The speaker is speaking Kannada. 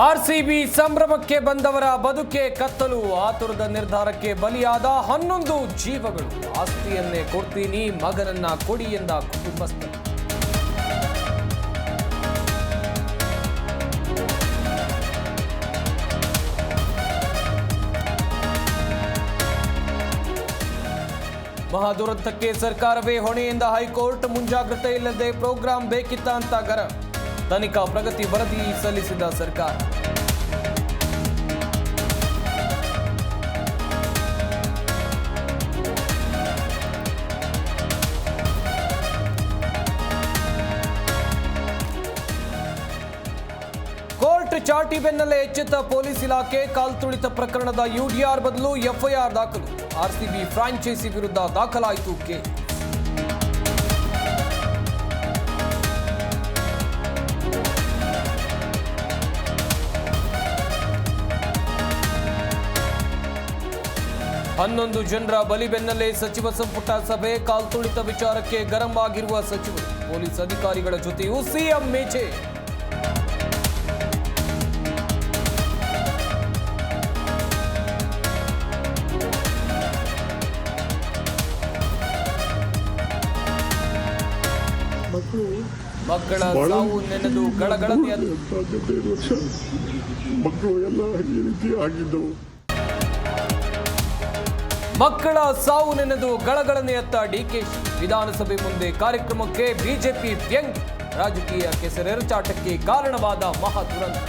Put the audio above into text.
ಆರ್ಸಿಬಿ ಸಂಭ್ರಮಕ್ಕೆ ಬಂದವರ ಬದುಕೆ ಕತ್ತಲು. ಆತುರದ ನಿರ್ಧಾರಕ್ಕೆ ಬಲಿಯಾದ 11 ಜೀವಗಳು. ಆಸ್ತಿಯನ್ನೇ ಕೊಡ್ತೀನಿ, ಮಗನನ್ನ ಕೊಡಿ ಎಂದ ಕುಟುಂಬಸ್ಥರು. ಮಹಾದುರಂತಕ್ಕೆ ಸರ್ಕಾರವೇ ಹೊಣೆ ಎಂದ ಹೈಕೋರ್ಟ್. ಮುಂಜಾಗ್ರತೆ ಇಲ್ಲದೆ ಪ್ರೋಗ್ರಾಂ ಬೇಕಿತ್ತ ಅಂತ ಗರಂ. ತನಿಖಾ ಪ್ರಗತಿ ವರದಿ ಸಲ್ಲಿಸಿದ ಸರ್ಕಾರ. ಕೋರ್ಟ್ ಚಾಟಿ ಬೆನ್ನಲ್ಲೇ ಎಚ್ಚೆತ್ತ ಪೊಲೀಸ್ ಇಲಾಖೆ. ಕಾಲ್ತುಳಿತ ಪ್ರಕರಣದ ಯುಡಿಆರ್ ಬದಲು ಎಫ್ಐಆರ್ ದಾಖಲು. ಆರ್ಸಿಬಿ ಫ್ರಾಂಚೈಸಿ ವಿರುದ್ಧ ದಾಖಲಾಯಿತು ಕೇಸ್. ಹನ್ನೊಂದು ಜನರ ಬಲಿ ಬೆನ್ನಲ್ಲೇ ಸಚಿವ ಸಂಪುಟ ಸಭೆ. ಕಾಲ್ತುಳಿತ ವಿಚಾರಕ್ಕೆ ಗರಂ ಆಗಿರುವ ಸಚಿವರು. ಪೊಲೀಸ್ ಅಧಿಕಾರಿಗಳ ಜೊತೆಯೂ ಸಿಎಂ ಮೇಚೆ. ಮಕ್ಕಳ ಸಾವು ನೆನೆದು ಗಳಗಳನೆ ಮಕ್ಕಳು ಎಲ್ಲ ಈ ರೀತಿ ಆಗಿದ್ದವು. ಮಕ್ಕಳ ಸಾವು ನೆನೆದು ಗಳಗಳನೆ ಎತ್ತ ಡಿಕೆಶಿ. ವಿಧಾನಸಭೆ ಮುಂದೆ ಕಾರ್ಯಕ್ರಮಕ್ಕೆ ಬಿಜೆಪಿ ವ್ಯಂಗ್ಯ. ರಾಜಕೀಯ ಕೆಸರೆರಚಾಟಕ್ಕೆ ಕಾರಣವಾದ ಮಹಾ ದುರಂತ.